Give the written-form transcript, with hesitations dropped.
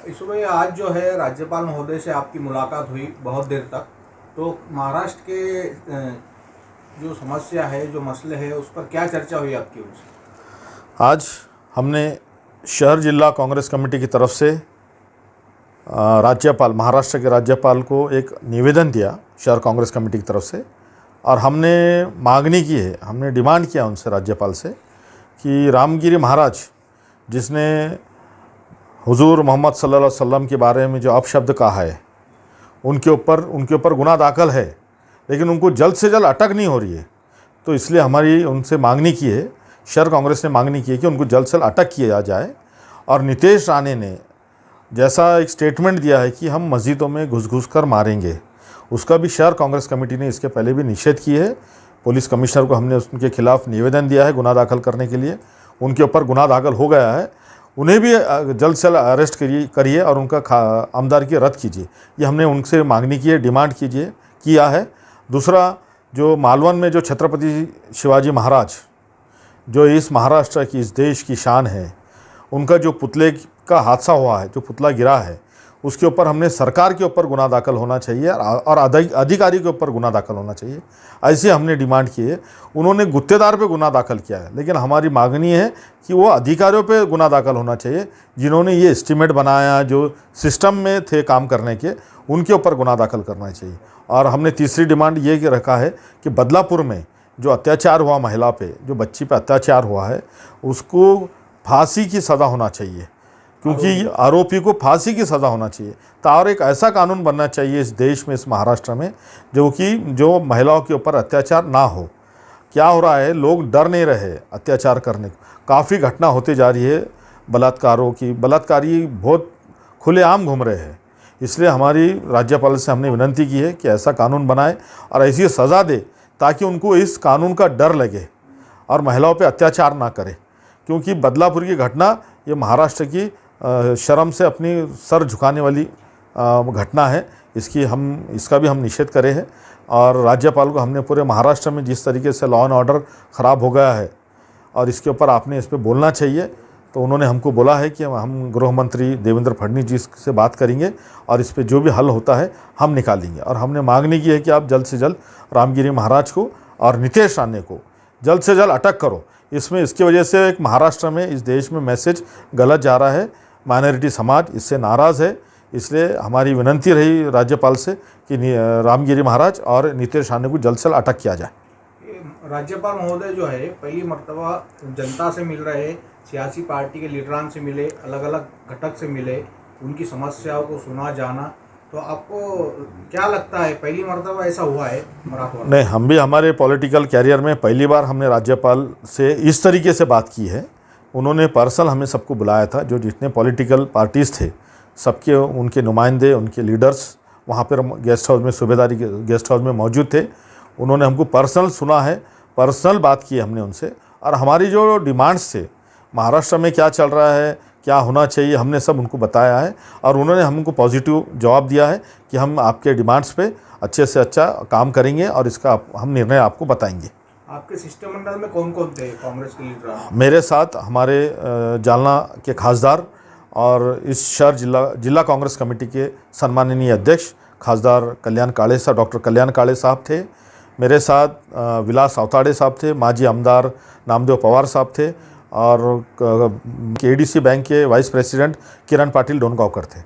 इसमें आज जो है राज्यपाल महोदय से आपकी मुलाकात हुई बहुत देर तक। तो महाराष्ट्र के जो समस्या है, जो मसले हैं, उस पर क्या चर्चा हुई आपकी उनसे? आज हमने शहर जिला कांग्रेस कमेटी की तरफ से राज्यपाल, महाराष्ट्र के राज्यपाल को एक निवेदन दिया शहर कांग्रेस कमेटी की तरफ से। और हमने मांगनी की है, हमने डिमांड किया उनसे, राज्यपाल से, कि रामगिरी महाराज जिसने हुजूर मोहम्मद सल्लल्लाहु अलैहि वसल्लम के बारे में जो अपशब्द कहा है, उनके ऊपर गुनाह दाखिल है, लेकिन उनको जल्द से जल्द अटक नहीं हो रही है। तो इसलिए हमारी उनसे मांगनी की है, शहर कांग्रेस ने मांगनी की है कि उनको जल्द से जल्द अटक किया जाए। और नितेश राणे ने जैसा एक स्टेटमेंट दिया है कि हम मस्जिदों में घुस कर मारेंगे, उसका भी शहर कांग्रेस कमेटी ने इसके पहले भी निषेध की है। पुलिस कमिश्नर को हमने उनके खिलाफ निवेदन दिया है गुनाह दाखिल करने के लिए। उनके ऊपर गुनाह दाखिल हो गया है, उन्हें भी जल्द से जल्द अरेस्ट करिए और उनका आमदारगी रद्द कीजिए। ये हमने उनसे मांगनी की है, डिमांड किया है। दूसरा, जो मालवन में जो छत्रपति शिवाजी महाराज, जो इस महाराष्ट्र की, इस देश की शान है, उनका जो पुतले का हादसा हुआ है, जो पुतला गिरा है, उसके ऊपर हमने सरकार के ऊपर गुनाह दाखिल होना चाहिए और अधिकारी के ऊपर गुनाह दाखिल होना चाहिए, ऐसे हमने डिमांड की है। उन्होंने गुत्तेदार पे गुनाह दाखिल किया है, लेकिन हमारी मांगनी है कि वो अधिकारियों पे गुनाह दाखिल होना चाहिए जिन्होंने ये एस्टीमेट बनाया, जो सिस्टम में थे काम करने के, उनके ऊपर गुनाह दाखिल करना चाहिए। और हमने तीसरी डिमांड ये रखा है कि बदलापुर में जो अत्याचार हुआ, महिला पे, जो बच्ची पे अत्याचार हुआ है, उसको फांसी की सज़ा होना चाहिए, क्योंकि आरोपी को फांसी की सज़ा होना चाहिए। तो और एक ऐसा कानून बनना चाहिए इस देश में, इस महाराष्ट्र में, जो महिलाओं के ऊपर अत्याचार ना हो। क्या हो रहा है, लोग डर नहीं रहे अत्याचार करने को। काफ़ी घटना होती जा रही है बलात्कारों की, बलात्कारी बहुत खुलेआम घूम रहे हैं। इसलिए हमारी राज्यपाल से हमने विनती की है कि ऐसा कानून बनाए और ऐसी सज़ा दे ताकि उनको इस कानून का डर लगे और महिलाओं पे अत्याचार ना करे। क्योंकि बदलापुर की घटना ये महाराष्ट्र की शर्म से अपनी सर झुकाने वाली घटना है। इसका भी हम निषेध करे हैं। और राज्यपाल को हमने पूरे महाराष्ट्र में जिस तरीके से लॉ एंड ऑर्डर ख़राब हो गया है और इसके ऊपर आपने इस पर बोलना चाहिए, तो उन्होंने हमको बोला है कि हम गृह मंत्री देवेंद्र फडणवीस जी से बात करेंगे और इस पर जो भी हल होता है हम निकालेंगे। और हमने मांगनी की है कि आप जल्द से जल्द रामगिरी महाराज को और नितेश राणे को जल्द से जल्द अटक करो। इसकी वजह से एक महाराष्ट्र में, इस देश में मैसेज गलत जा रहा है, माइनॉरिटी समाज इससे नाराज़ है। इसलिए हमारी विनती रही राज्यपाल से कि रामगिरी महाराज और नितेश राणे को जल्द से जल्द अटक किया जाए। राज्यपाल महोदय जो है पहली मर्तबा जनता से मिल रहे, सियासी पार्टी के लीडरान से मिले, अलग अलग घटक से मिले, उनकी समस्याओं को सुना जाना, तो आपको क्या लगता है पहली मर्तबा ऐसा हुआ है मराठवाड़ा? नहीं, हम भी हमारे पॉलिटिकल कैरियर में पहली बार हमने राज्यपाल से इस तरीके से बात की है। उन्होंने पर्सनल हमें सबको बुलाया था, जो जितने पॉलिटिकल पार्टीज़ थे सबके, उनके नुमाइंदे, उनके लीडर्स वहाँ पर गेस्ट हाउस में, सूबेदारी के गेस्ट हाउस में मौजूद थे। उन्होंने हमको पर्सनल सुना है, पर्सनल बात की हमने उनसे। और हमारी जो डिमांड्स थे, महाराष्ट्र में क्या चल रहा है, क्या होना चाहिए, हमने सब उनको बताया है। और उन्होंने हमको पॉजिटिव जवाब दिया है कि हम आपके डिमांड्स पे अच्छे से अच्छा काम करेंगे और इसका हम निर्णय आपको बताएंगे। आपके शिष्टमंडल में कौन कौन थे कांग्रेस के लीडर? मेरे साथ हमारे जालना के खासदार और इस शहर जिला कांग्रेस कमेटी के सम्माननीय अध्यक्ष खासदार कल्याण काळे साहब, डॉक्टर कल्याण काळे साहब थे। मेरे साथ विलास अवताड़े साहब थे, माजी आमदार नामदेव पवार साहब थे, और एडीसी बैंक के वाइस प्रेसिडेंट किरण पाटिल डोनगांवकर थे।